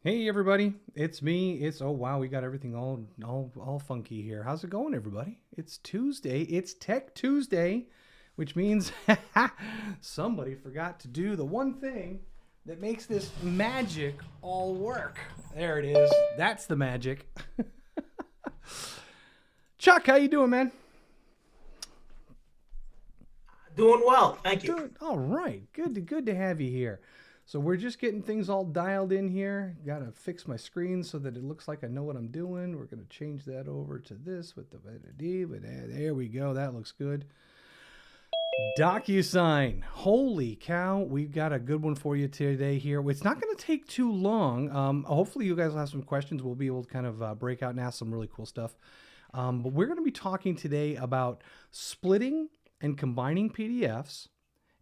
Hey everybody, it's me. Oh wow, we got everything all funky here. How's it going, everybody? It's Tuesday. It's Tech Tuesday, which means somebody forgot to do the one thing that makes this magic all work. There it is. That's the magic. Chuck, how you doing, man? Doing well, thank you. Good. All right. Good to have you here. So we're just getting things all dialed in here. Got to fix my screen so that it looks like I know what I'm doing. We're going to change that over to this with the D. But there we go. That looks good. DocuSign. Holy cow. We've got a good one for you today here. It's not going to take too long. Hopefully you guys will have some questions. We'll be able to kind of break out and ask some really cool stuff. But we're going to be talking today about splitting and combining PDFs,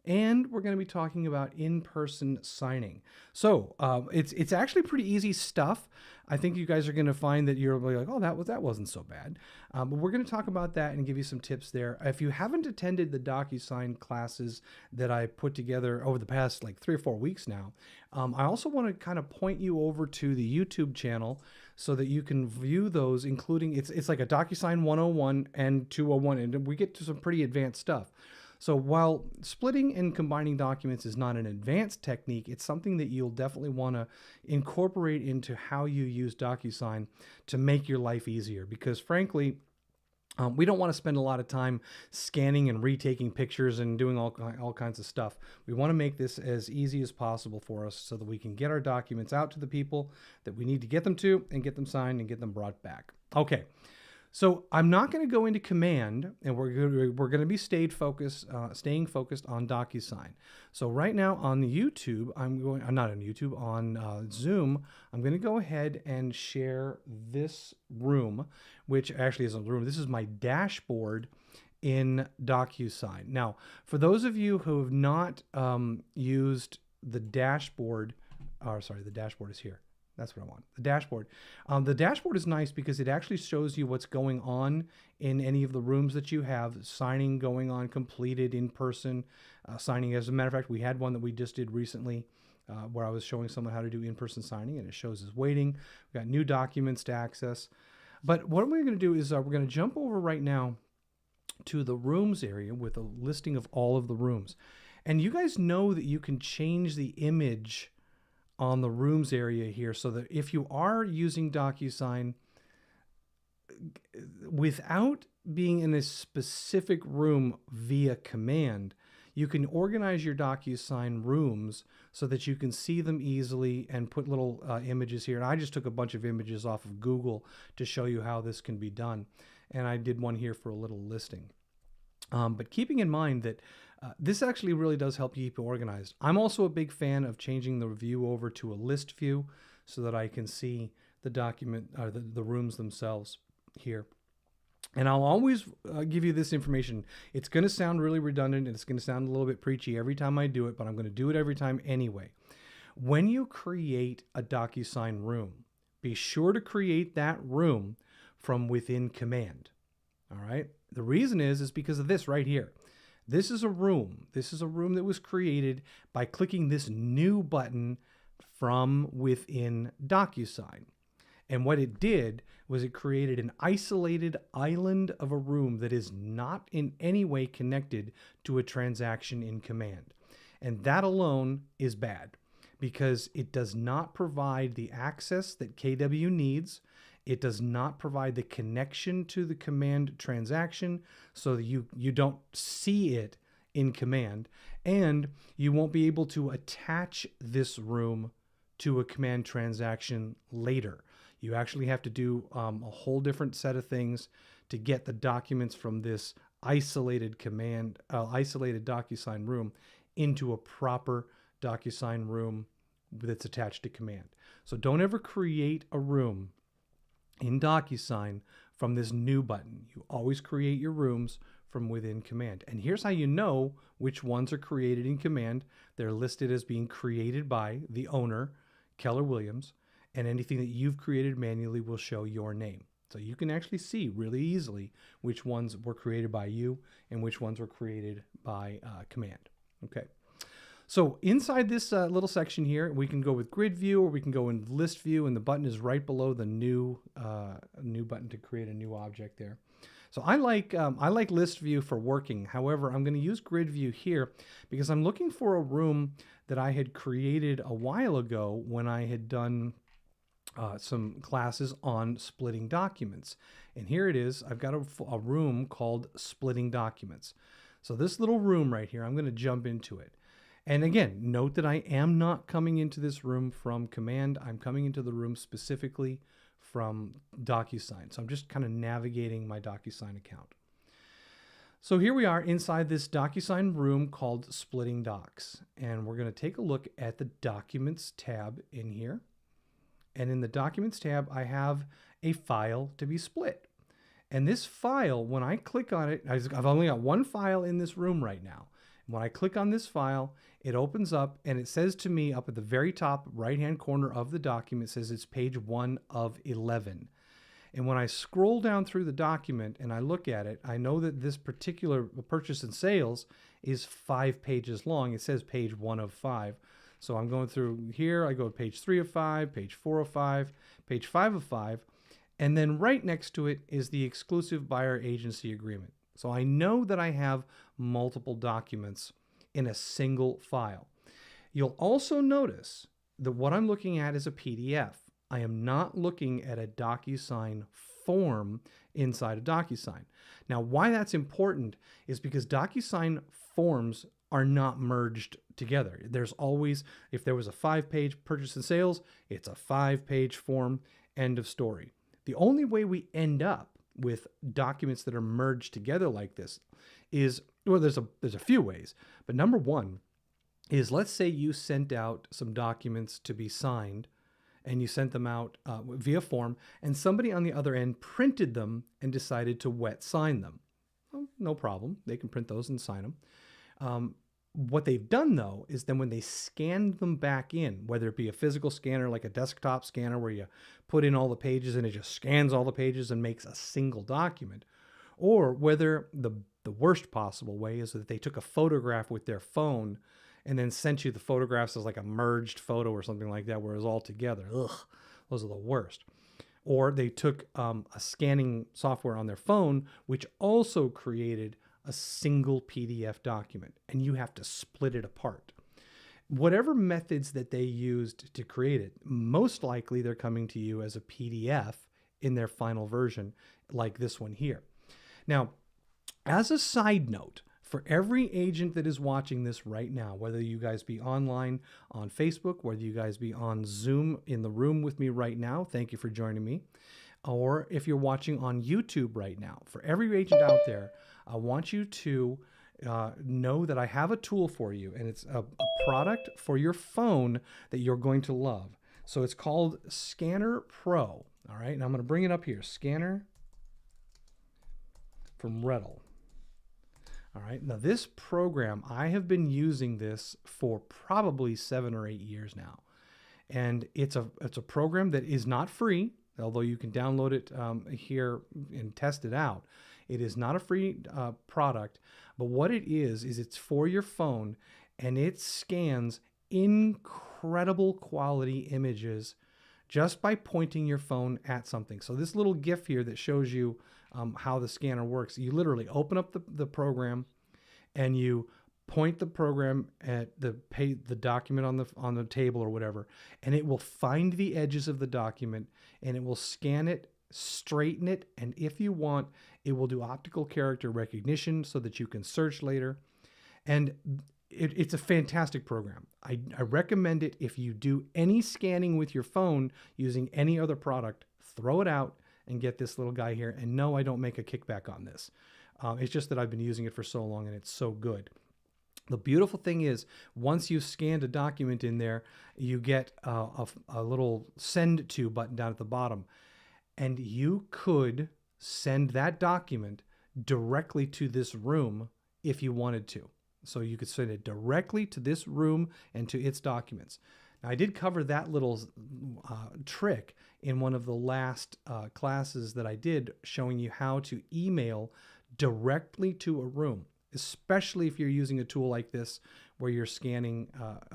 and we're going to be talking about in-person signing. So it's actually pretty easy stuff. I think you guys are going to find that you're like, oh, that wasn't so bad. But we're going to talk about that and give you some tips there. If you haven't attended the DocuSign classes that I put together over the past like 3 or 4 weeks now, I also want to kind of point you over to the YouTube channel so that you can view those, including it's like a DocuSign 101 and 201, and we get to some pretty advanced stuff. So while splitting and combining documents is not an advanced technique, it's something that you'll definitely want to incorporate into how you use DocuSign to make your life easier. Because frankly, we don't want to spend a lot of time scanning and retaking pictures and doing all kinds of stuff. We want to make this as easy as possible for us so that we can get our documents out to the people that we need to get them to and get them signed and get them brought back. Okay. So I'm not going to go into command, and we're going to be staying focused on DocuSign. So right now on YouTube, not on YouTube, on Zoom, I'm going to go ahead and share this room, which actually isn't a room. This is my dashboard in DocuSign. Now, for those of you who have not used the dashboard, the dashboard is here. That's what I want. The dashboard. The dashboard is nice because it actually shows you what's going on in any of the rooms that you have, signing going on, completed in person, signing. As a matter of fact, we had one that we just did recently where I was showing someone how to do in-person signing, and it shows as waiting. We've got new documents to access. But what we're going to do is we're going to jump over right now to the rooms area with a listing of all of the rooms. And you guys know that you can change the image on the rooms area here so that if you are using DocuSign without being in a specific room via command, you can organize your DocuSign rooms so that you can see them easily and put little images here. And I just took a bunch of images off of Google to show you how this can be done. And I did one here for a little listing. But keeping in mind that this actually really does help you keep it organized. I'm also a big fan of changing the view over to a list view so that I can see the document or the rooms themselves here. And I'll always give you this information. It's going to sound really redundant and it's going to sound a little bit preachy every time I do it, but I'm going to do it every time anyway. When you create a DocuSign room, be sure to create that room from within command. All right. The reason is because of this right here. This is a room. This is a room that was created by clicking this new button from within DocuSign. And what it did was it created an isolated island of a room that is not in any way connected to a transaction in command. And that alone is bad because it does not provide the access that KW needs. It does not provide the connection to the command transaction so that you don't see it in command, and you won't be able to attach this room to a command transaction later. You actually have to do a whole different set of things to get the documents from this isolated DocuSign room into a proper DocuSign room that's attached to command. So don't ever create a room in DocuSign from this new button. You always create your rooms from within command. And here's how you know which ones are created in command. They're listed as being created by the owner, Keller Williams, and anything that you've created manually will show your name. So you can actually see really easily which ones were created by you and which ones were created by command. Okay. So inside this little section here, we can go with grid view or we can go in list view, and the button is right below the new button to create a new object there. So I like list view for working. However, I'm going to use grid view here because I'm looking for a room that I had created a while ago when I had done some classes on splitting documents. And here it is. I've got a room called splitting documents. So this little room right here, I'm going to jump into it. And again, note that I am not coming into this room from command. I'm coming into the room specifically from DocuSign. So I'm just kind of navigating my DocuSign account. So here we are inside this DocuSign room called Splitting Docs. And we're going to take a look at the Documents tab in here. And in the Documents tab, I have a file to be split. And this file, when I click on it, I've only got one file in this room right now. When I click on this file, it opens up and it says to me up at the very top right-hand corner of the document, it says it's page 1 of 11. And when I scroll down through the document and I look at it, I know that this particular purchase and sales is 5 pages long. It says page 1 of 5. So I'm going through here, I go to page 3 of 5, page 4 of 5, page 5 of 5, and then right next to it is the exclusive buyer agency agreement. So I know that I have multiple documents in a single file. You'll also notice that what I'm looking at is a PDF. I am not looking at a DocuSign form inside of DocuSign. Now, why that's important is because DocuSign forms are not merged together. There's always, if there was a 5-page purchase and sales, it's a 5-page form, end of story. The only way we end up with documents that are merged together like this is, well, there's a few ways, but number one is, let's say you sent out some documents to be signed and you sent them out via form, and somebody on the other end printed them and decided to wet sign them. Well, no problem. They can print those and sign them. What they've done, though, is then when they scanned them back in, whether it be a physical scanner like a desktop scanner where you put in all the pages and it just scans all the pages and makes a single document, or whether the worst possible way is that they took a photograph with their phone and then sent you the photographs as like a merged photo or something like that where it was all together. Ugh, those are the worst. Or they took a scanning software on their phone, which also created a single PDF document, and you have to split it apart. Whatever methods that they used to create it, most likely they're coming to you as a PDF in their final version, like this one here. Now, as a side note, for every agent that is watching this right now, whether you guys be online on Facebook, whether you guys be on Zoom in the room with me right now, thank you for joining me, or if you're watching on YouTube right now, for every agent out there, I want you to know that I have a tool for you, and it's a product for your phone that you're going to love. So it's called Scanner Pro. All right, and I'm going to bring it up here. Scanner from Redl. All right, now this program, I have been using this for probably 7 or 8 years now. And it's a program that is not free, although you can download it here and test it out. It is not a free product, but what it is it's for your phone, and it scans incredible quality images just by pointing your phone at something. So this little GIF here that shows you how the scanner works, you literally open up the program and you point the program at the document on the table or whatever, and it will find the edges of the document and it will scan it, straighten it, and if you want, it will do optical character recognition so that you can search later. And it's a fantastic program. I recommend it. If you do any scanning with your phone using any other product, throw it out and get this little guy here. And no, I don't make a kickback on this. It's just that I've been using it for so long and it's so good. The beautiful thing is, once you've scanned a document in there, you get a little send to button down at the bottom. And you could send that document directly to this room if you wanted to. So you could send it directly to this room and to its documents. Now, I did cover that little trick in one of the last classes that I did, showing you how to email directly to a room. especially if you're using a tool like this where you're scanning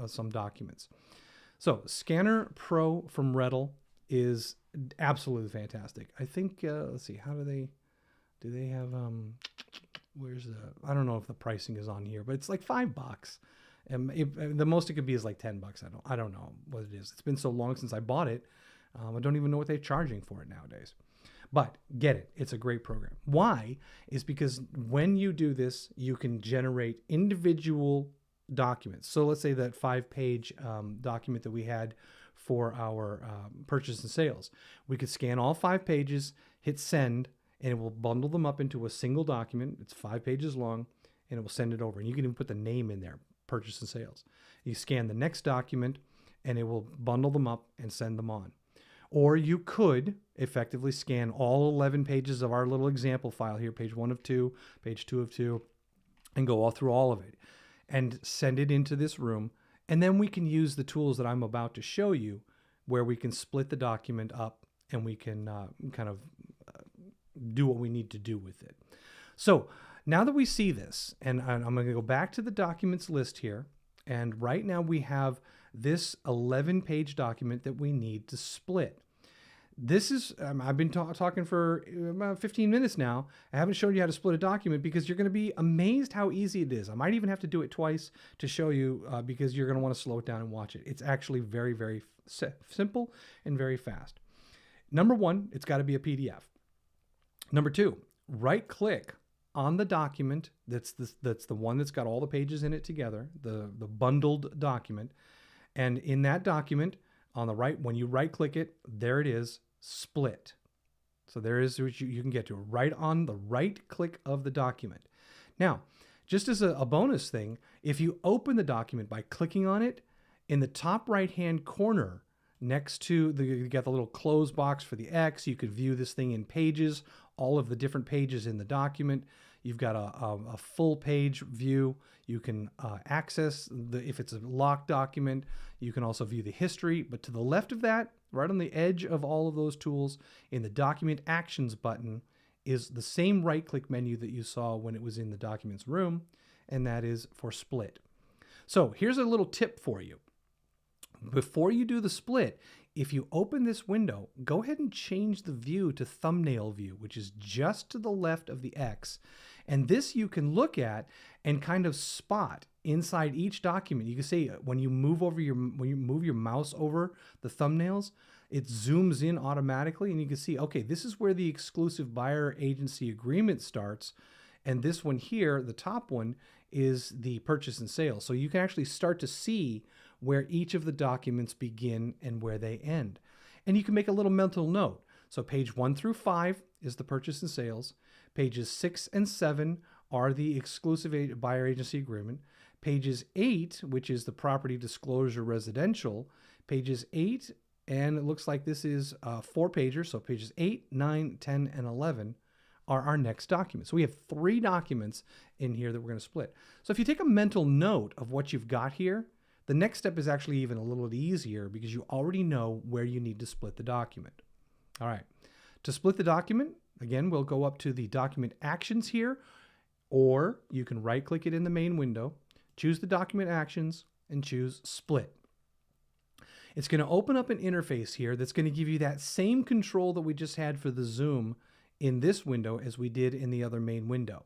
some documents. So Scanner Pro from Rettle is absolutely fantastic. I think, let's see, how do they have, I don't know if the pricing is on here, but it's like $5. And the most it could be is like $10. I don't know what it is. It's been so long since I bought it. I don't even know what they're charging for it nowadays. But get it. It's a great program. Why? Is because when you do this, you can generate individual documents. So let's say that 5-page document that we had for our purchase and sales. We could scan all 5 pages, hit send, and it will bundle them up into a single document. It's 5 pages long, and it will send it over. And you can even put the name in there, purchase and sales. You scan the next document, and it will bundle them up and send them on. Or you could effectively scan all 11 pages of our little example file here, page 1 of 2, page 2 of 2, and go all through all of it and send it into this room. And then we can use the tools that I'm about to show you where we can split the document up and we can kind of do what we need to do with it. So now that we see this, and I'm going to go back to the documents list here. And right now we have this 11-page document that we need to split. This is, I've been talking for about 15 minutes now. I haven't showed you how to split a document because you're going to be amazed how easy it is. I might even have to do it twice to show you because you're going to want to slow it down and watch it. It's actually very, very simple and very fast. Number one, it's got to be a PDF. Number two, right click on the document that's the one that's got all the pages in it together, the bundled document. And in that document, on the right, when you right click it, there it is, split. So there is what you can get to right on the right click of the document. Now, just as a bonus thing, if you open the document by clicking on it, in the top right-hand corner, next to you got the little close box for the X, you could view this thing in pages, all of the different pages in the document. You've got a full page view. You can access if it's a locked document, you can also view the history. But to the left of that, right on the edge of all of those tools, in the Document Actions button, is the same right-click menu that you saw when it was in the Documents room, and that is for split. So here's a little tip for you. Before you do the split, if you open this window, go ahead and change the view to thumbnail view, which is just to the left of the X. And this you can look at and kind of spot inside each document. You can see when you move your mouse over the thumbnails, it zooms in automatically, and you can see, okay, this is where the exclusive buyer agency agreement starts. And this one here, the top one, is the purchase and sale. So you can actually start to see where each of the documents begin and where they end. And you can make a little mental note. So page 1 through 5 is the purchase and sales. Pages 6 and 7 are the exclusive buyer agency agreement. Pages 8, which is the property disclosure residential. Pages 8, and it looks like this is 4-pager. So pages 8, 9, 10, and 11 are our next documents. So we have 3 documents in here that we're going to split. So if you take a mental note of what you've got here, the next step is actually even a little easier because you already know where you need to split the document. All right. To split the document, again, we'll go up to the Document Actions here, or you can right-click it in the main window, choose the Document Actions, and choose Split. It's going to open up an interface here that's going to give you that same control that we just had for the zoom in this window as we did in the other main window.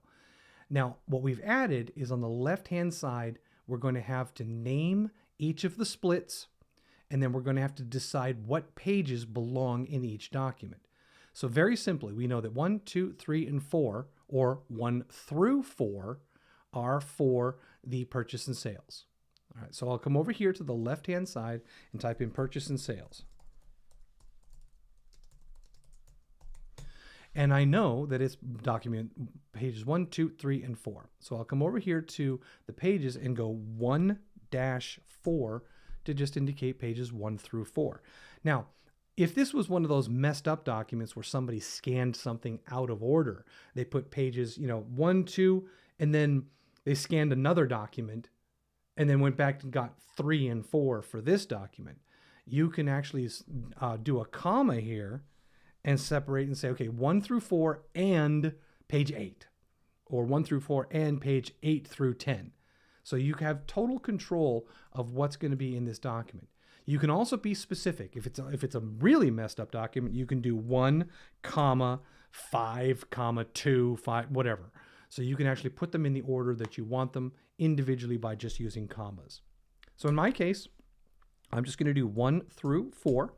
Now, what we've added is on the left-hand side, we're going to have to name each of the splits, and then we're going to have to decide what pages belong in each document. So very simply, we know that 1, 2, 3, and 4, or 1 through 4, are for the purchase and sales. All right, so I'll come over here to the left-hand side and type in purchase and sales. And I know that it's document pages 1, 2, 3, and 4. So I'll come over here to the pages and go 1-4 to just indicate pages 1 through 4. Now, if this was one of those messed up documents where somebody scanned something out of order, they put pages, 1, 2, and then they scanned another document and then went back and got 3 and 4 for this document, you can actually do a comma here and separate and say, okay, 1 through 4 and page 8, or 1 through 4, and page 8 through 10. So you have total control of what's going to be in this document. You can also be specific. If it's a really messed up document, you can do 1, 5, 2, 5, whatever. So you can actually put them in the order that you want them individually by just using commas. So in my case, I'm just going to do 1 through 4,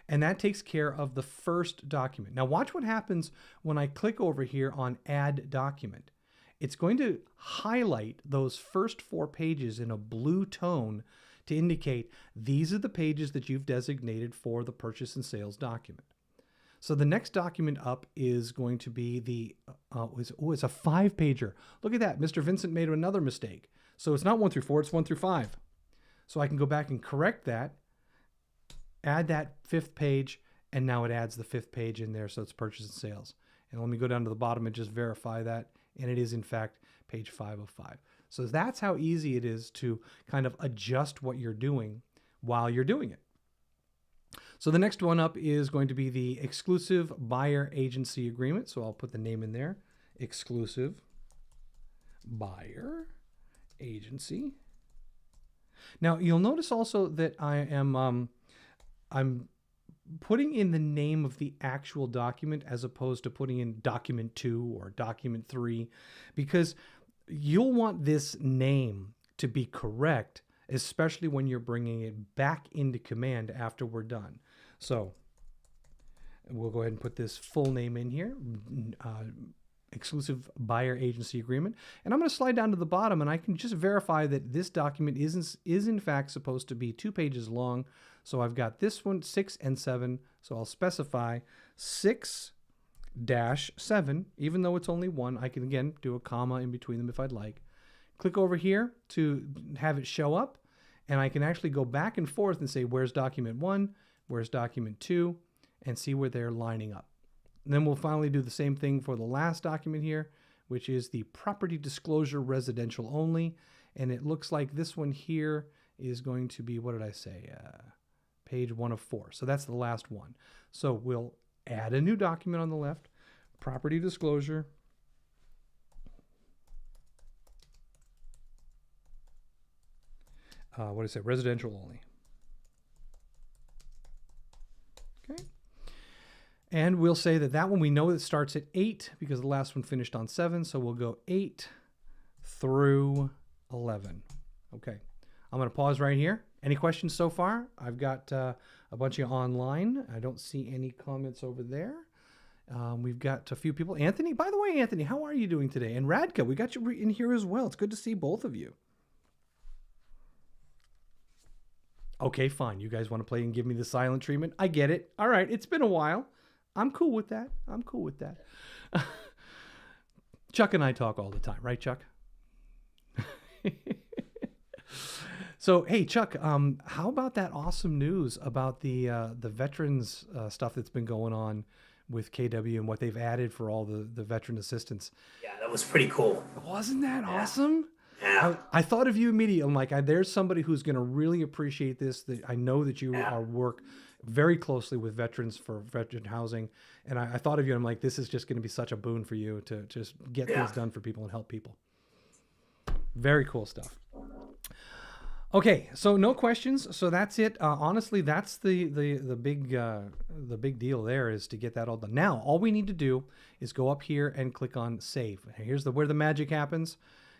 and that takes care of the first document. Now watch what happens when I click over here on Add Document. It's going to highlight those first 4 pages in a blue tone to indicate these are the pages that you've designated for the purchase and sales document. So the next document up is going to be the, it's a 5-pager. Look at that, Mr. Vincent made another mistake. So it's not 1 through 4, it's 1 through 5. So I can go back and correct that, add that 5th page, and now it adds the 5th page in there, so it's purchase and sales. And let me go down to the bottom and just verify that, and it is in fact page 5 of 5. So that's how easy it is to kind of adjust what you're doing while you're doing it. So the next one up is going to be the exclusive buyer agency agreement. So I'll put the name in there, exclusive buyer agency. Now you'll notice also that I'm putting in the name of the actual document as opposed to putting in document 2 or document 3, because you'll want this name to be correct, especially when you're bringing it back into command after we're done. So we'll go ahead and put this full name in here, exclusive buyer agency agreement. And I'm going to slide down to the bottom, and I can just verify that this document is in fact supposed to be 2 pages long. So I've got this one, 6 and 7. So I'll specify 6-7, even though it's only 1. I can again do a comma in between them if I'd like. Click over here to have it show up, and I can actually go back and forth and say, where's document 1, where's document 2, and see where they're lining up. And then we'll finally do the same thing for the last document here, which is the property disclosure residential only. And it looks like this one here is going to be, what did I say? Page 1 of 4. So that's the last one. So we'll add a new document on the left, property disclosure. What did I say? Residential only. Okay. And we'll say that one we know it starts at 8 because the last one finished on 7. So we'll go 8 through 11. Okay. I'm going to pause right here. Any questions so far? I've got a bunch of you online. I don't see any comments over there. We've got a few people. Anthony, by the way, Anthony, how are you doing today? And Radka, we got you in here as well. It's good to see both of you. Okay, fine. You guys want to play and give me the silent treatment? I get it. All right. It's been a while. I'm cool with that. I'm cool with that. Chuck and I talk all the time, right, Chuck? So, hey, Chuck, how about that awesome news about the veterans stuff that's been going on with KW and what they've added for all the veteran assistance? Yeah, that was pretty cool. Wasn't that awesome? Yeah. I thought of you immediately. I'm like, there's somebody who's going to really appreciate this. That I know that you work very closely with veterans for veteran housing. And I thought of you. And I'm like, this is just going to be such a boon for you to just get things done for people and help people. Very cool stuff. Okay, so no questions. So that's it. Honestly, that's the big deal there is to get that all done. Now, all we need to do is go up here and click on Save. Here's where the magic happens.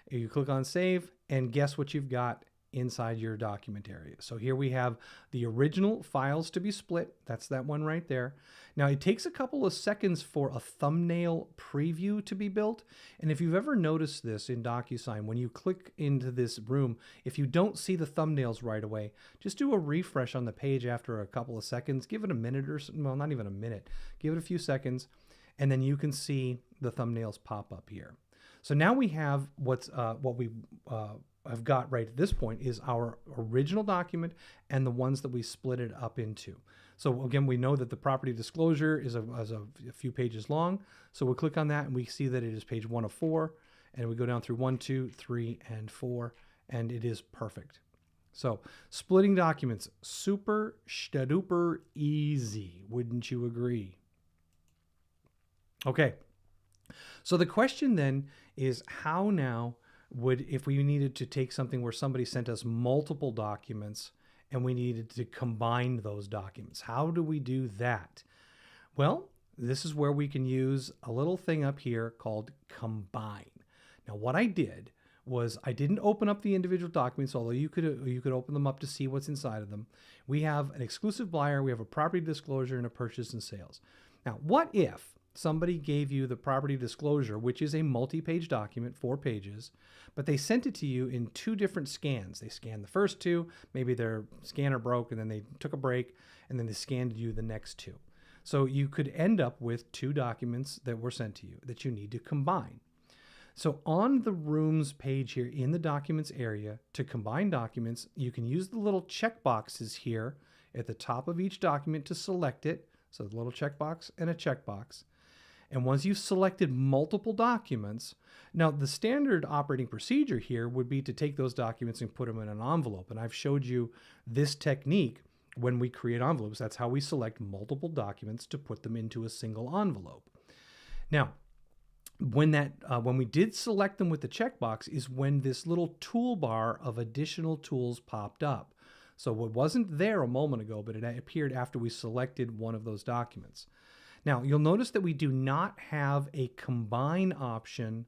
You click on Save, and guess what you've got inside your document area. So here we have the original files to be split. That's that one right there. Now it takes a couple of seconds for a thumbnail preview to be built. And if you've ever noticed this in DocuSign, when you click into this room, if you don't see the thumbnails right away, just do a refresh on the page after a couple of seconds. Give it a minute or so, well, not even a minute. Give it a few seconds, and then you can see the thumbnails pop up here. So now we have what we have got right at this point is our original document and the ones that we split it up into. So again, we know that the property disclosure is a few pages long. So we'll click on that and we see that it is page 1 of 4. And we go down through 1, 2, 3, and 4, and it is perfect. So splitting documents, super duper easy. Wouldn't you agree? Okay. So the question then is, how now would, if we needed to take something where somebody sent us multiple documents and we needed to combine those documents, how do we do that? Well, this is where we can use a little thing up here called combine. Now, what I did was I didn't open up the individual documents, although you could open them up to see what's inside of them. We have an exclusive buyer, we have a property disclosure, and a purchase and sales. Now, what if somebody gave you the property disclosure, which is a multi-page document, 4 pages, but they sent it to you in 2 different scans? They scanned the first 2, maybe their scanner broke, and then they took a break, and then they scanned you the next 2. So you could end up with 2 documents that were sent to you that you need to combine. So on the rooms page here in the documents area, to combine documents, you can use the little check boxes here at the top of each document to select it. So the little checkbox and a checkbox. And once you've selected multiple documents, now the standard operating procedure here would be to take those documents and put them in an envelope. And I've showed you this technique when we create envelopes. That's how we select multiple documents to put them into a single envelope. Now, when we did select them with the checkbox is when this little toolbar of additional tools popped up. So it wasn't there a moment ago, but it appeared after we selected one of those documents. Now, you'll notice that we do not have a combine option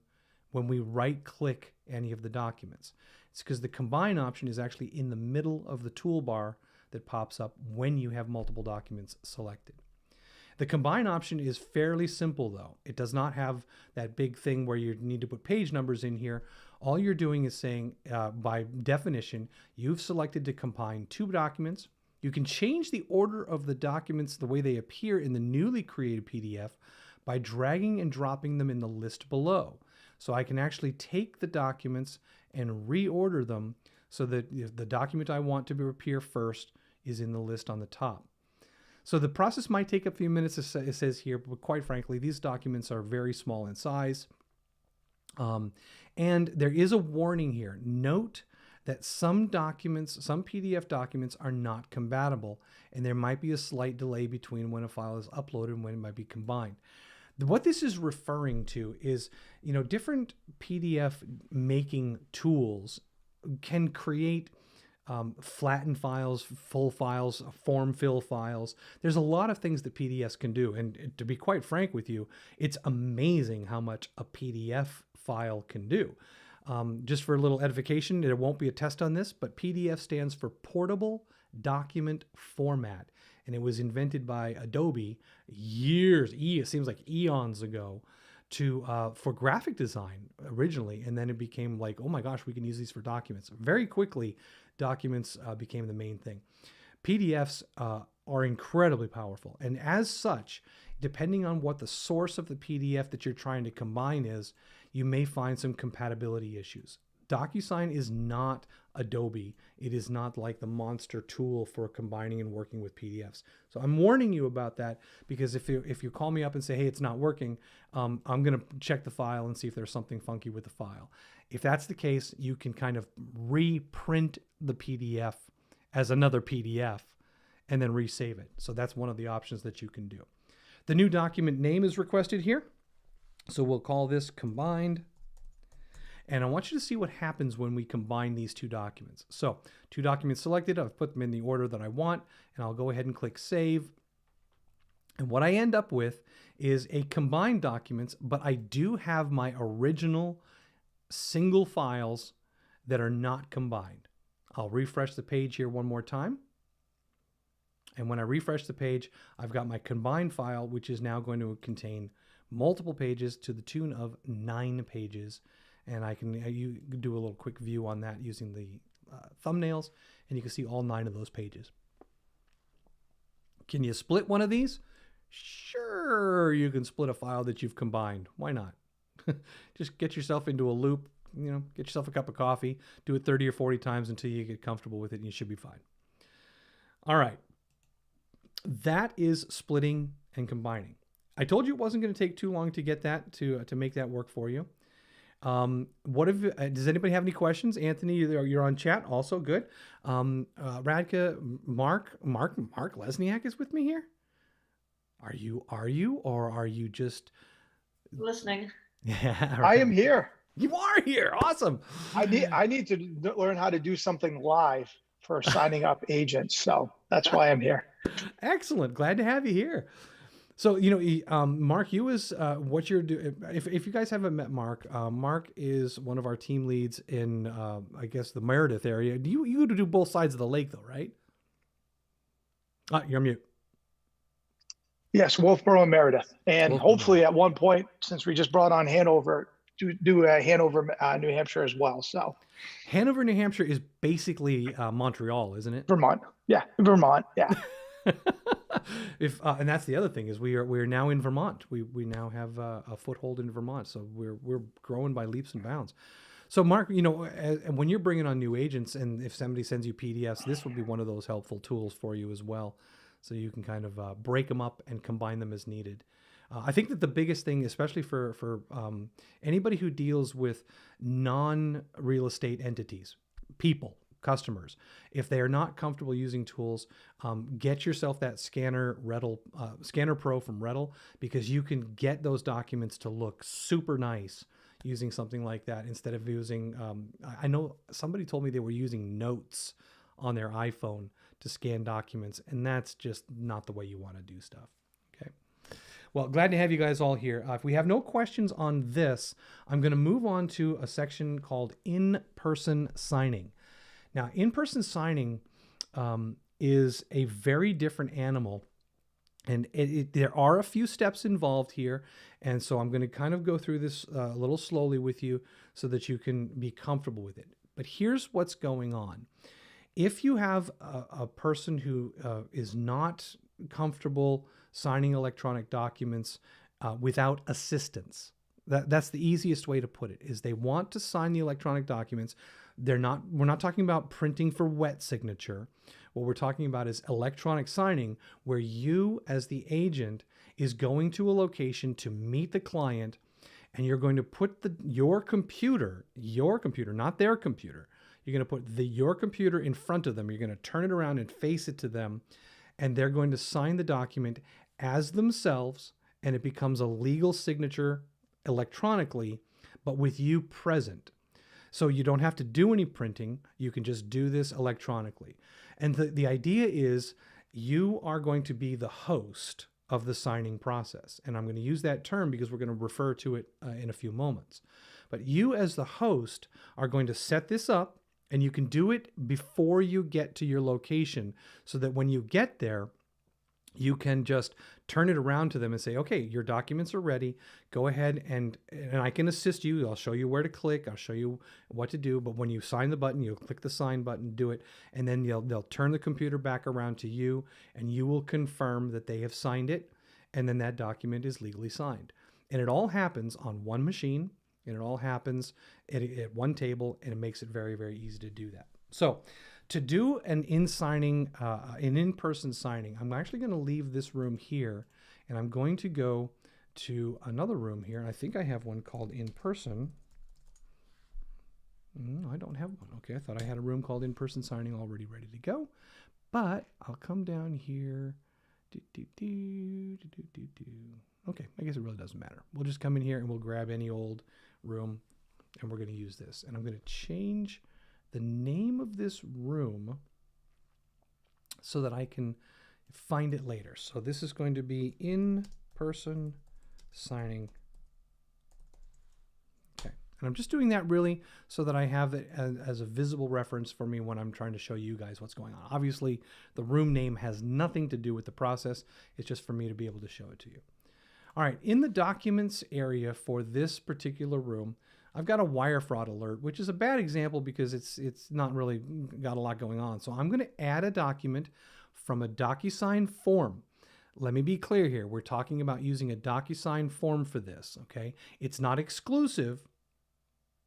when we right-click any of the documents. It's because the combine option is actually in the middle of the toolbar that pops up when you have multiple documents selected. The combine option is fairly simple, though. It does not have that big thing where you need to put page numbers in here. All you're doing is saying, by definition, you've selected to combine 2 documents. You can change the order of the documents the way they appear in the newly created PDF by dragging and dropping them in the list below. So I can actually take the documents and reorder them so that the document I want to appear first is in the list on the top. So the process might take a few minutes, it says here, but quite frankly, these documents are very small in size. And there is a warning here. Note that some documents, some PDF documents are not compatible, and there might be a slight delay between when a file is uploaded and when it might be combined. What this is referring to is, different PDF making tools can create flatten files, full files, form fill files. There's a lot of things that PDFs can do. And to be quite frank with you, it's amazing how much a PDF file can do. Just for a little edification, there won't be a test on this, but PDF stands for Portable Document Format. And it was invented by Adobe it seems like eons ago, for graphic design originally, and then it became like, oh my gosh, we can use these for documents. Very quickly, documents became the main thing. PDFs are incredibly powerful, and as such, depending on what the source of the PDF that you're trying to combine is, you may find some compatibility issues. DocuSign is not Adobe. It is not like the monster tool for combining and working with PDFs. So I'm warning you about that, because if you call me up and say, hey, it's not working, I'm going to check the file and see if there's something funky with the file. If that's the case, you can kind of reprint the PDF as another PDF and then resave it. So that's one of the options that you can do. The new document name is requested here. So we'll call this combined. And I want you to see what happens when we combine these 2 documents. So 2 documents selected, I've put them in the order that I want, and I'll go ahead and click save. And what I end up with is a combined documents, but I do have my original single files that are not combined. I'll refresh the page here one more time. And when I refresh the page, I've got my combined file, which is now going to contain multiple pages to the tune of 9 pages. And you can do a little quick view on that using the thumbnails, and you can see all 9 of those pages. Can you split one of these? Sure, you can split a file that you've combined. Why not? Just get yourself into a loop, get yourself a cup of coffee, do it 30 or 40 times until you get comfortable with it, and you should be fine. All right. That is splitting and combining. I told you it wasn't going to take too long to get that, to make that work for you. Does anybody have any questions? Anthony, you're on chat also. Good. Radka, Mark Lesniak is with me here. Are you, or are you just Listening. Yeah, I right. am here. You are here. Awesome. I need to learn how to do something live for signing up agents. So that's why I'm here. Excellent. Glad to have you here. So, Mark, you was what you're doing. If you guys haven't met Mark, Mark is one of our team leads in, I guess, the Meredith area. You do both sides of the lake, though, right? You're mute. Yes, Wolfboro and Meredith. And Wolfboro, hopefully Meredith. at one point, since we just brought on Hanover, do Hanover, New Hampshire as well. So Hanover, New Hampshire is basically Montreal, isn't it? Vermont. Yeah, Vermont. Yeah. And that's the other thing is we're now in Vermont. We now have a foothold in Vermont, so we're growing by leaps and bounds. So Mark, when you're bringing on new agents, and if somebody sends you PDFs, this will be one of those helpful tools for you as well, so you can kind of break them up and combine them as needed. I think that the biggest thing, especially for anybody who deals with non-real estate entities, people, customers, if they are not comfortable using tools, get yourself that Scanner Pro from Rettle, because you can get those documents to look super nice using something like that instead of using. I know somebody told me they were using Notes on their iPhone to scan documents, and that's just not the way you want to do stuff. Okay. Well, glad to have you guys all here. If we have no questions on this, I'm going to move on to a section called in-person signing. Now, in-person signing is a very different animal, and there are a few steps involved here, and so I'm going to kind of go through this a little slowly with you so that you can be comfortable with it. But here's what's going on. If you have a person who is not comfortable signing electronic documents without assistance, that's the easiest way to put it, is they want to sign the electronic documents. We're not talking about printing for wet signature. What we're talking about is electronic signing, where you as the agent is going to a location to meet the client, and you're going to put your computer, not their computer. You're going to put your computer in front of them. You're going to turn it around and face it to them, and they're going to sign the document as themselves, and it becomes a legal signature electronically, but with you present. So you don't have to do any printing. You can just do this electronically. And the idea is you are going to be the host of the signing process. And I'm going to use that term because we're going to refer to it in a few moments. But you as the host are going to set this up, and you can do it before you get to your location so that when you get there, you can just turn it around to them and say, okay, your documents are ready. Go ahead and I can assist you. I'll show you where to click. I'll show you what to do. But when you sign the button, you'll click the sign button, do it. And then they'll turn the computer back around to you, and you will confirm that they have signed it. And then that document is legally signed. And it all happens on one machine, and it all happens at one table, and it makes it very, very easy to do that. So to do an in-person signing, I'm actually going to leave this room here, and I'm going to go to another room here. And I think I have one called in-person. No, I don't have one. Okay, I thought I had a room called in-person signing already ready to go. But I'll come down here. Okay, I guess it really doesn't matter. We'll just come in here and we'll grab any old room, and we're going to use this. And I'm going to change the name of this room so that I can find it later. So this is going to be in-person signing. Okay. And I'm just doing that really so that I have it as a visible reference for me when I'm trying to show you guys what's going on. Obviously, the room name has nothing to do with the process. It's just for me to be able to show it to you. All right. In the documents area for this particular room, I've got a wire fraud alert, which is a bad example because it's not really got a lot going on. So I'm going to add a document from a DocuSign form. Let me be clear here. We're talking about using a DocuSign form for this, okay? It's not exclusive,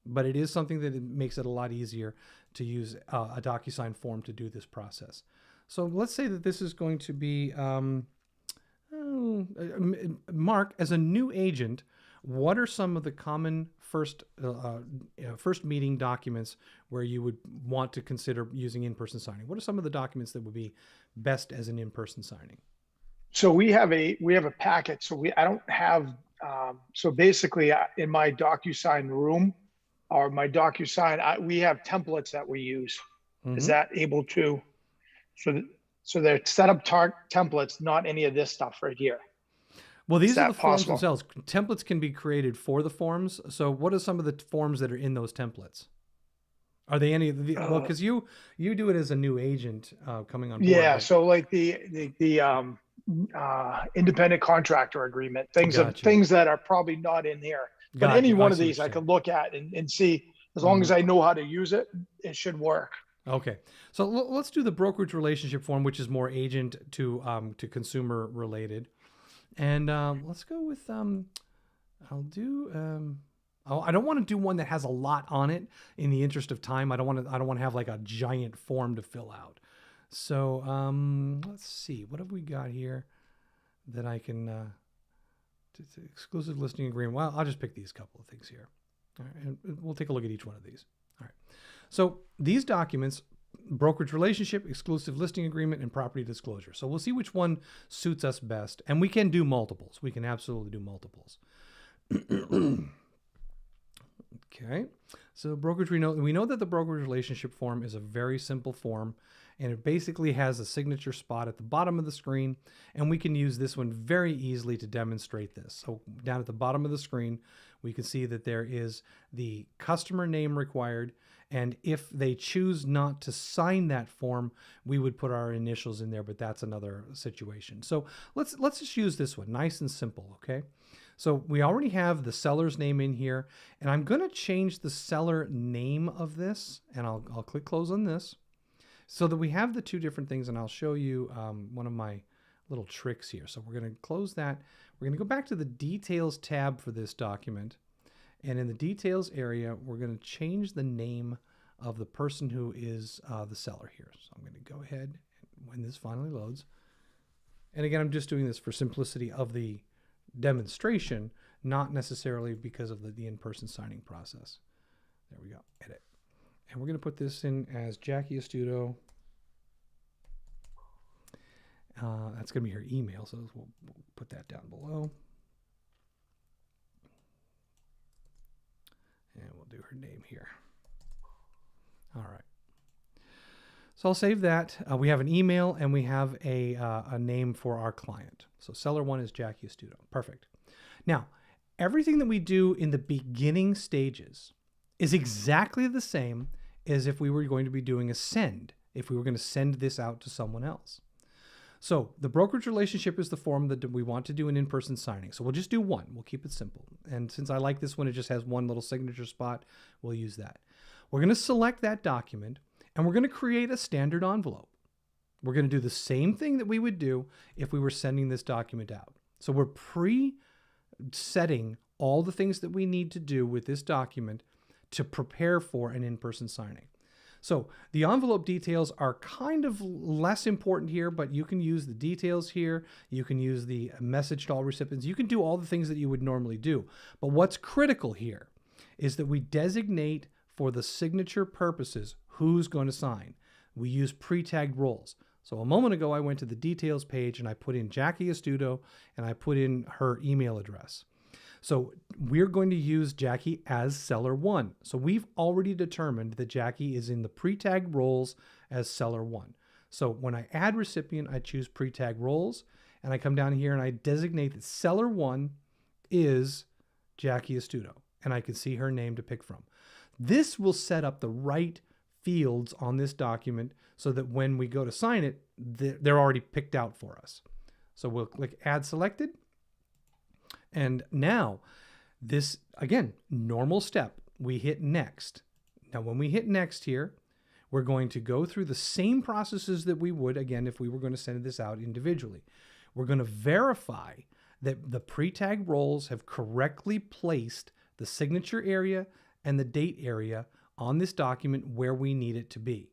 but it is something that makes it a lot easier to use a DocuSign form to do this process. So let's say that this is going to be, Mark, as a new agent, what are some of the common first meeting documents where you would want to consider using in-person signing? What are some of the documents that would be best as an in-person signing? So we have a packet. So I don't have So basically, in my DocuSign room or my DocuSign, we have templates that we use. Is that able to? So they're set up templates, not any of this stuff right here. Well, these are the forms possible? themselves. Templates can be created for the forms. So what are some of the forms that are in those templates? Are they any of the, well, because you do it as a new agent coming on board. Yeah. But, So like the independent contractor agreement, things that are probably not in here. But any one of these I could look at and see, as long as I know how to use it, it should work. Okay. So let's do the brokerage relationship form, which is more agent to consumer related. And let's go with I'll do I don't want to do one that has a lot on it in the interest of time. I don't want to have like a giant form to fill out. So let's see, what have we got here that I can exclusive listing agreement. Well, I'll just pick these couple of things here. All right, and we'll take a look at each one of these. All right. So these documents, brokerage relationship, exclusive listing agreement, and property disclosure. So we'll see which one suits us best. And we can do multiples. We can absolutely do multiples. Okay. So brokerage, we know that the brokerage relationship form is a very simple form, and it basically has a signature spot at the bottom of the screen. And we can use this one very easily to demonstrate this. So down at the bottom of the screen, we can see that there is the customer name required. And if they choose not to sign that form, we would put our initials in there, but that's another situation. So let's just use this one, nice and simple, okay? So we already have the seller's name in here, and I'm gonna change the seller name of this, and I'll click close on this, so that we have the two different things, and I'll show you one of my little tricks here. So we're gonna close that. We're gonna go back to the details tab for this document. And in the details area, we're going to change the name of the person who is the seller here. So I'm going to go ahead and when this finally loads. And again, I'm just doing this for simplicity of the demonstration, not necessarily because of the in-person signing process. There we go, edit. And we're going to put this in as Jackie Astuto. That's going to be her email, so we'll put that down below. And we'll do her name here. All right. So I'll save that. We have an email and we have a name for our client. So seller one is Jackie Astuto. Perfect. Now, everything that we do in the beginning stages is exactly the same as if we were going to be doing a send, if we were going to send this out to someone else. So the brokerage relationship is the form that we want to do an in-person signing. So we'll just do one. We'll keep it simple. And since I like this one, it just has one little signature spot. We'll use that. We're going to select that document and we're going to create a standard envelope. We're going to do the same thing that we would do if we were sending this document out. So we're pre-setting all the things that we need to do with this document to prepare for an in-person signing. So the envelope details are kind of less important here, but you can use the details here. You can use the message to all recipients. You can do all the things that you would normally do. But what's critical here is that we designate for the signature purposes who's going to sign. We use pre-tagged roles. So a moment ago, I went to the details page and I put in Jackie Astuto and I put in her email address. So we're going to use Jackie as seller one. So we've already determined that Jackie is in the pre-tagged roles as seller one. So when I add recipient, I choose pre-tagged roles and I come down here and I designate that seller one is Jackie Astuto and I can see her name to pick from. This will set up the right fields on this document so that when we go to sign it, they're already picked out for us. So we'll click add selected. And now this, again, normal step, we hit next. Now, when we hit next here, we're going to go through the same processes that we would, again, if we were going to send this out individually. We're going to verify that the pre-tagged roles have correctly placed the signature area and the date area on this document where we need it to be.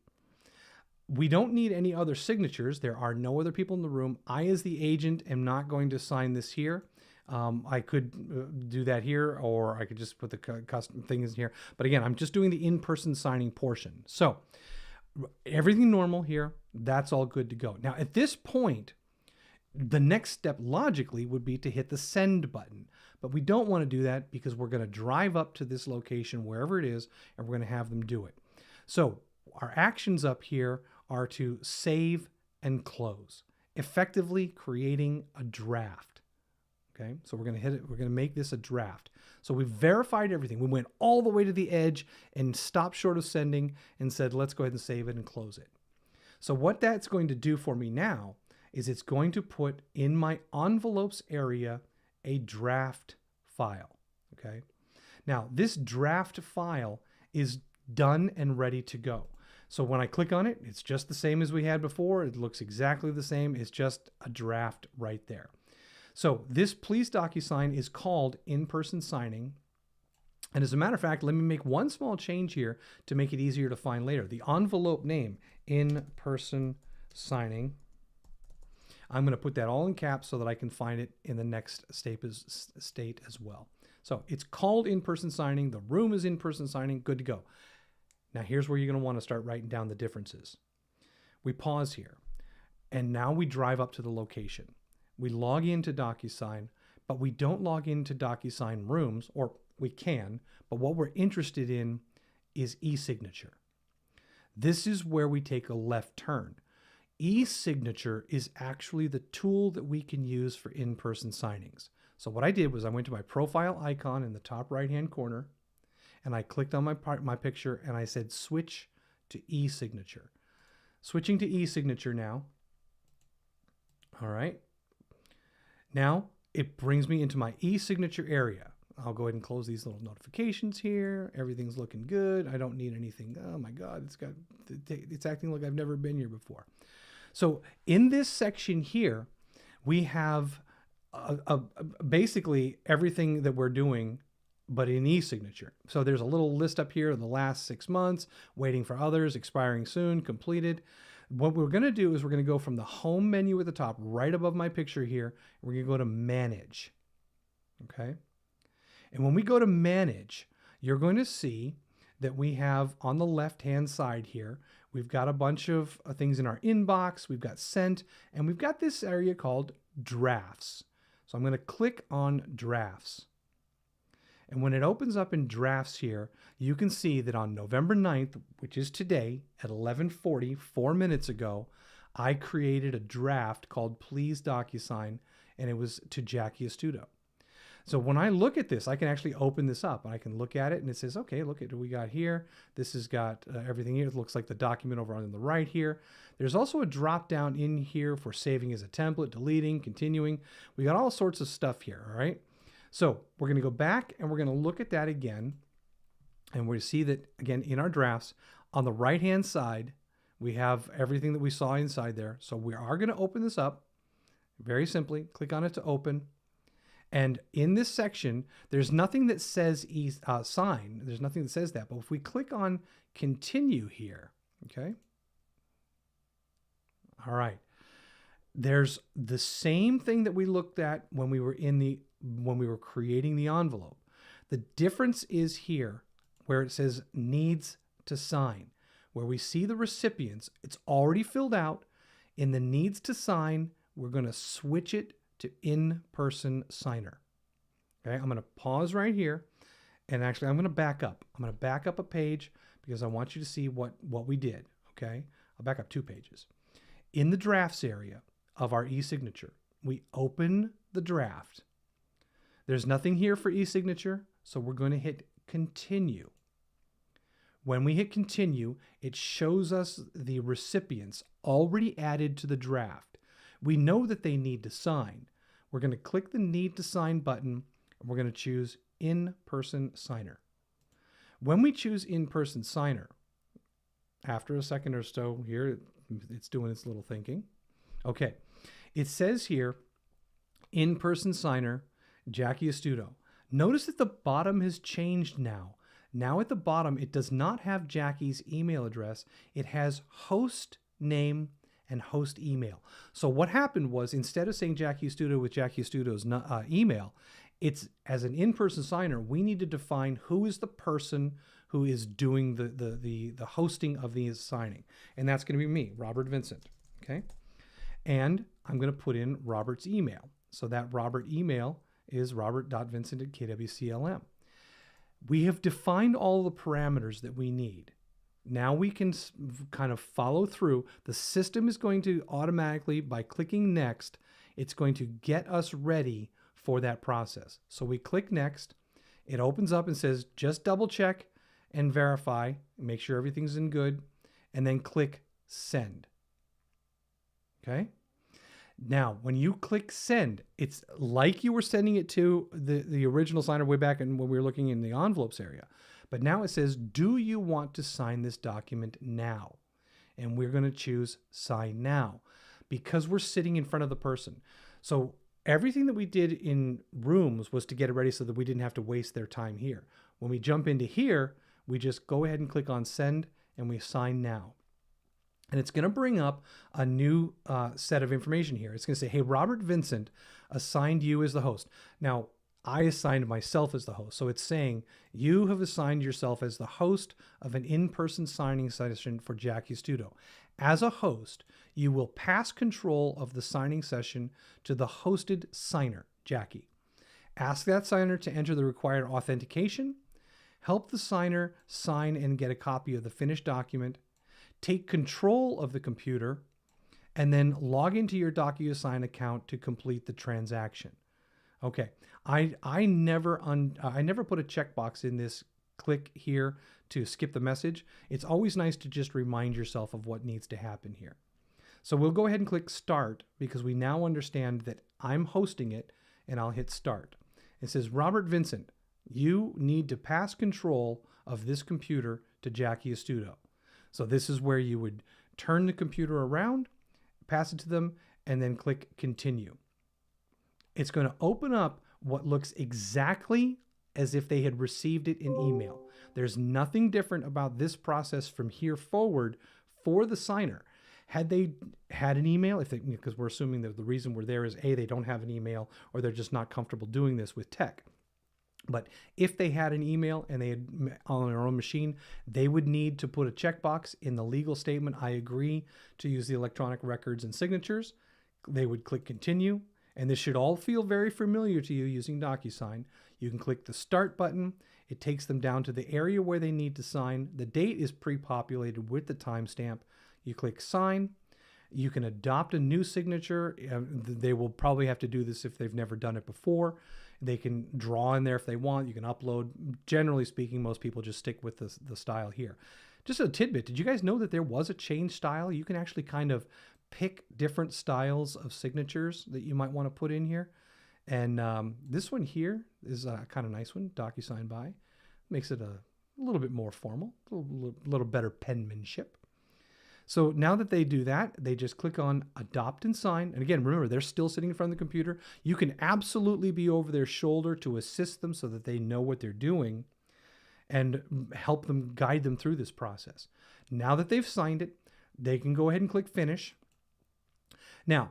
We don't need any other signatures. There are no other people in the room. I, as the agent, am not going to sign this here. I could do that here, or I could just put the custom things here. But again, I'm just doing the in-person signing portion. So everything normal here, that's all good to go. Now, at this point, The next step logically would be to hit the send button, but we don't want to do that because we're going to drive up to this location, wherever it is, and we're going to have them do it. So our actions up here are to save and close, effectively creating a draft. Okay, so we're going to hit it. We're going to make this a draft. So we've verified everything. We went all the way to the edge and stopped short of sending and said, let's go ahead and save it and close it. So what that's going to do for me now is it's going to put in my envelopes area a draft file. Okay. Now this draft file is done and ready to go. So when I click on it, it's just the same as we had before. It looks exactly the same. It's just a draft right there. So this Please DocuSign is called in-person signing. And as a matter of fact, let me make one small change here to make it easier to find later. The envelope name, in-person signing. I'm going to put that all in caps so that I can find it in the next state as well. So it's called in-person signing. The room is in-person signing. Good to go. Now here's where you're going to want to start writing down the differences. We pause here, and now we drive up to the location. We log into DocuSign, but we don't log into DocuSign rooms, or we can, but what we're interested in is e-signature. This is where we take a left turn. E-signature is actually the tool that we can use for in-person signings. So what I did was I went to my profile icon in the top right-hand corner, and I clicked on my picture, and I said switch to e-signature. Switching to e-signature now. All right. Now it brings me into my e-signature area. I'll go ahead and close these little notifications here. Everything's looking good. I don't need anything. Oh my God, it's acting like I've never been here before. So in this section here, we have basically everything that we're doing, but in e-signature. So there's a little list up here of the last 6 months, waiting for others, expiring soon, completed. What we're going to do is we're going to go from the home menu at the top, right above my picture here. We're going to go to manage. Okay. And when we go to manage, you're going to see that we have on the left-hand side here, we've got a bunch of things in our inbox. We've got sent, and we've got this area called drafts. So I'm going to click on drafts. And when it opens up in drafts here, you can see that on November 9th, which is today at 11:40, 4 minutes ago, I created a draft called Please DocuSign, and it was to Jackie Astuto. So when I look at this, I can actually open this up and I can look at it, and it says, okay, look at what we got here. This has got everything here. It looks like the document over on the right here. There's also a drop down in here for saving as a template, deleting, continuing. We got all sorts of stuff here, all right? So we're going to go back and we're going to look at that again. And we see that, again, in our drafts, on the right-hand side, we have everything that we saw inside there. So we are going to open this up very simply. Click on it to open. And in this section, there's nothing that says sign. There's nothing that says that. But if we click on continue here, okay? All right. There's the same thing that we looked at when we were creating the envelope. The difference is here where it says needs to sign, where we see the recipients. It's already filled out. In the needs to sign, we're going to switch it to in-person signer. Okay, I'm going to pause right here, and actually I'm going to back up. I'm going to back up a page because I want you to see what we did. Okay, I'll back up 2 pages. In the drafts area of our e-signature, we open the draft. There's nothing here for e-signature, so we're going to hit continue. When we hit continue, it shows us the recipients already added to the draft. We know that they need to sign. We're going to click the need to sign button, and we're going to choose in-person signer. When we choose in-person signer, after a second or so here, it's doing its little thinking. Okay, it says here, in-person signer, Jackie Astuto. Notice that the bottom has changed now. Now at the bottom, it does not have Jackie's email address. It has host name and host email. So what happened was, instead of saying Jackie Astuto with Jackie Astuto's email, it's as an in-person signer, we need to define who is the person who is doing the hosting of the signing. And that's going to be me, Robert Vincent. Okay. And I'm going to put in Robert's email. So that Robert email is robert.vincent@kwclm. We have defined all the parameters that we need. Now we can kind of follow through. The system is going to automatically, by clicking next, it's going to get us ready for that process. So we click next. It opens up and says, just double check and verify, make sure everything's in good, and then click send. Okay. Now, when you click send, it's like you were sending it to the original signer way back when we were looking in the envelopes area. But now it says, do you want to sign this document now? And we're going to choose sign now because we're sitting in front of the person. So everything that we did in rooms was to get it ready so that we didn't have to waste their time here. When we jump into here, we just go ahead and click on send and we sign now. And it's going to bring up a new set of information here. It's going to say, hey, Robert Vincent assigned you as the host. Now, I assigned myself as the host. So it's saying you have assigned yourself as the host of an in-person signing session for Jackie Studo. As a host, you will pass control of the signing session to the hosted signer, Jackie. Ask that signer to enter the required authentication. Help the signer sign and get a copy of the finished document. Take control of the computer, and then log into your DocuSign account to complete the transaction. Okay, I never put a checkbox in this click here to skip the message. It's always nice to just remind yourself of what needs to happen here. So we'll go ahead and click start because we now understand that I'm hosting it, and I'll hit start. It says, Robert Vincent, you need to pass control of this computer to Jackie Studo. So this is where you would turn the computer around, pass it to them, and then click continue. It's going to open up what looks exactly as if they had received it in email. There's nothing different about this process from here forward for the signer. Had they had an email, because we're assuming that the reason we're there is A, they don't have an email, or they're just not comfortable doing this with tech. But if they had an email and they had on their own machine, they would need to put a checkbox in the legal statement. I agree to use the electronic records and signatures. They would click continue. And this should all feel very familiar to you using DocuSign. You can click the start button. It takes them down to the area where they need to sign. The date is pre-populated with the timestamp. You click sign. You can adopt a new signature. They will probably have to do this if they've never done it before. They can draw in there if they want. You can upload. Generally speaking, most people just stick with the style here. Just a tidbit. Did you guys know that there was a change style? You can actually kind of pick different styles of signatures that you might want to put in here. And this one here is a kind of nice one, DocuSign by. Makes it a little bit more formal, a little better penmanship. So now that they do that, they just click on adopt and sign. And again, remember, they're still sitting in front of the computer. You can absolutely be over their shoulder to assist them so that they know what they're doing and help them, guide them through this process. Now that they've signed it, they can go ahead and click finish. Now,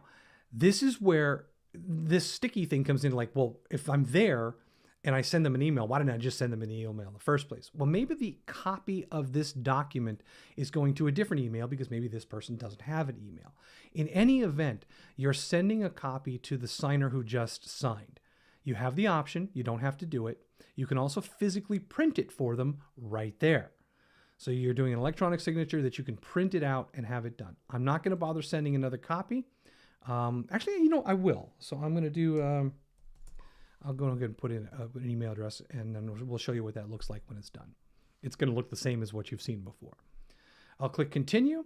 this is where this sticky thing comes in, like, well, if I'm there and I send them an email, why didn't I just send them an email in the first place? Well, maybe the copy of this document is going to a different email because maybe this person doesn't have an email. In any event, you're sending a copy to the signer who just signed. You have the option. You don't have to do it. You can also physically print it for them right there. So you're doing an electronic signature that you can print it out and have it done. I'm not going to bother sending another copy. Actually, I will. So I'm going to do, I'll go ahead and put in an email address, and then we'll show you what that looks like when it's done. It's going to look the same as what you've seen before. I'll click continue,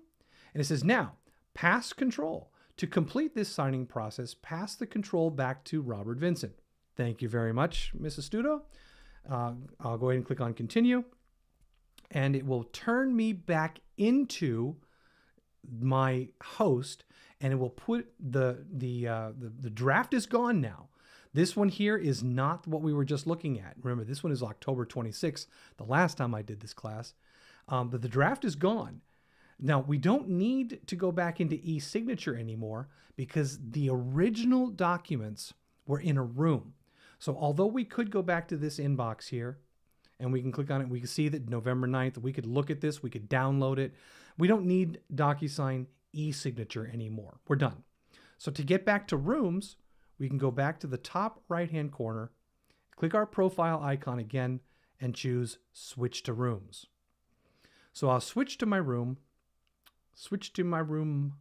and it says now, pass control. To complete this signing process, pass the control back to Robert Vincent. Thank you very much, Mrs. Studo. I'll go ahead and click on continue, and it will turn me back into my host, and it will put the draft is gone now. This one here is not what we were just looking at. Remember, this one is October 26th, the last time I did this class. But the draft is gone. Now, we don't need to go back into e-signature anymore because the original documents were in a room. So although we could go back to this inbox here, and we can click on it, we can see that November 9th, we could look at this, we could download it. We don't need DocuSign e-signature anymore. We're done. So to get back to rooms, we can go back to the top right-hand corner, click our profile icon again, and choose Switch to Rooms. So I'll switch to my room,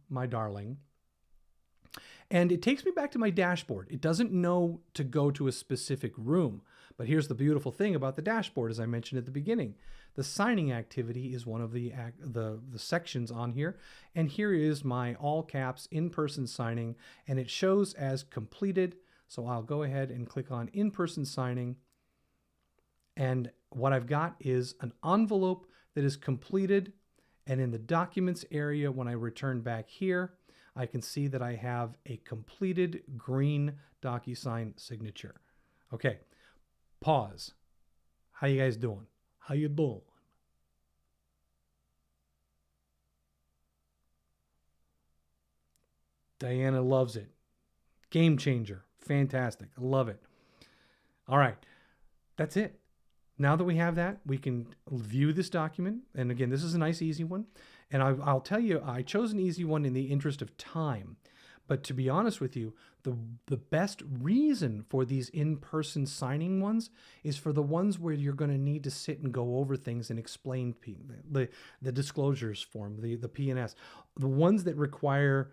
my darling. And it takes me back to my dashboard. It doesn't know to go to a specific room. But here's the beautiful thing about the dashboard, as I mentioned at the beginning. The signing activity is one of the sections on here. And here is my all caps in-person signing, and it shows as completed. So I'll go ahead and click on in-person signing. And what I've got is an envelope that is completed. And in the documents area, when I return back here, I can see that I have a completed green DocuSign signature. Okay, pause. How you guys doing? How you doing? Diana loves it. Game changer. Fantastic. I love it. All right, that's it. Now that we have that, we can view this document. And again, this is a nice, easy one. And I'll tell you, I chose an easy one in the interest of time. But to be honest with you, the best reason for these in-person signing ones is for the ones where you're going to need to sit and go over things and explain the disclosures form, the P&S, the ones that require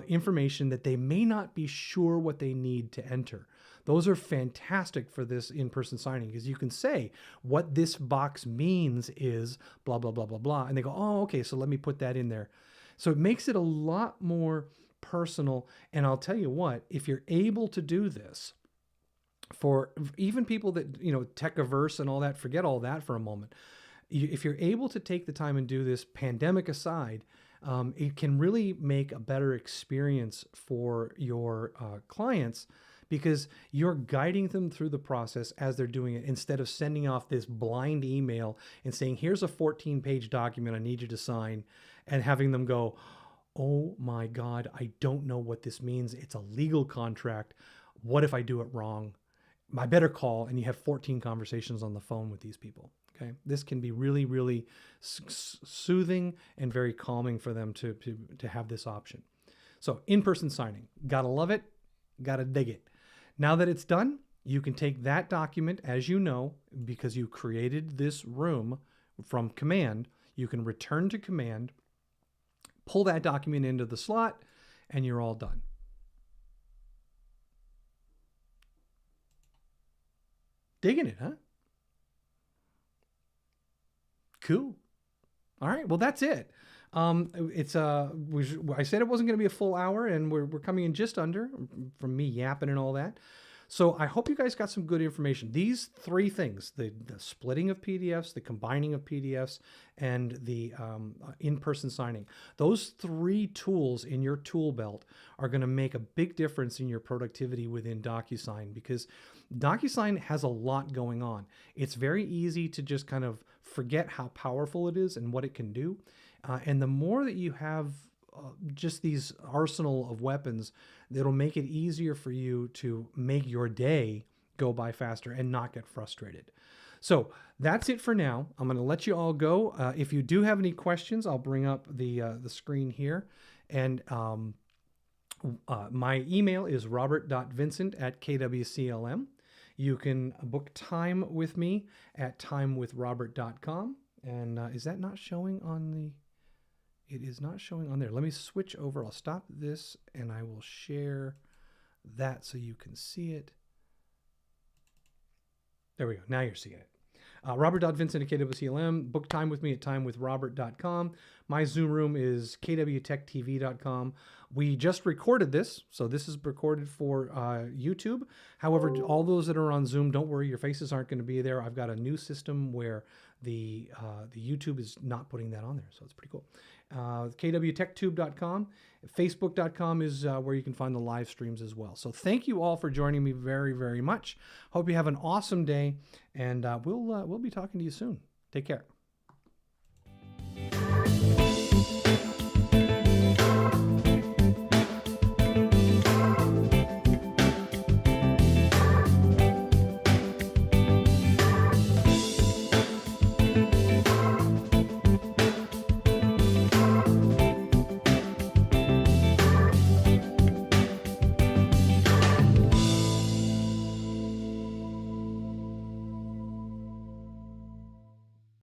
information that they may not be sure what they need to enter. Those are fantastic for this in-person signing, because you can say what this box means is blah, blah, blah, blah, blah. And they go, oh, okay, so let me put that in there. So it makes it a lot more personal. And I'll tell you what, if you're able to do this, for even people that, tech averse and all that, forget all that for a moment. If you're able to take the time and do this, pandemic aside, it can really make a better experience for your clients, because you're guiding them through the process as they're doing it, instead of sending off this blind email and saying, here's a 14-page document I need you to sign, and having them go, oh my God, I don't know what this means. It's a legal contract. What if I do it wrong? I better call. And you have 14 conversations on the phone with these people. Okay. This can be really, really soothing and very calming for them to have this option. So in-person signing, gotta love it. Gotta dig it. Now that it's done, you can take that document, as you know, because you created this room from command, you can return to command, pull that document into the slot, and you're all done. Digging it, huh? Cool. All right, well, that's it. I said it wasn't going to be a full hour, and we're coming in just under from me yapping and all that. So I hope you guys got some good information. These three things, the splitting of PDFs, the combining of PDFs, and the in-person signing, those three tools in your tool belt are going to make a big difference in your productivity within DocuSign, because DocuSign has a lot going on. It's very easy to just kind of forget how powerful it is and what it can do. And the more that you have just these arsenal of weapons, that'll make it easier for you to make your day go by faster and not get frustrated. So that's it for now. I'm going to let you all go. If you do have any questions, I'll bring up the screen here. And my email is robert.vincent@kwclm. You can book time with me at timewithrobert.com. And is that not showing on the... It is not showing on there. Let me switch over. I'll stop this and I will share that so you can see it. There we go. Now you're seeing it. Robert.Vincent@kwclm. Book time with me at timewithrobert.com. My Zoom room is kwtechtv.com. We just recorded this, so this is recorded for YouTube. However, all those that are on Zoom, don't worry, your faces aren't going to be there. I've got a new system where the YouTube is not putting that on there, so it's pretty cool. kwtechtube.com. Facebook.com is where you can find the live streams as well. So thank you all for joining me very, very much. Hope you have an awesome day, and we'll be talking to you soon. Take care.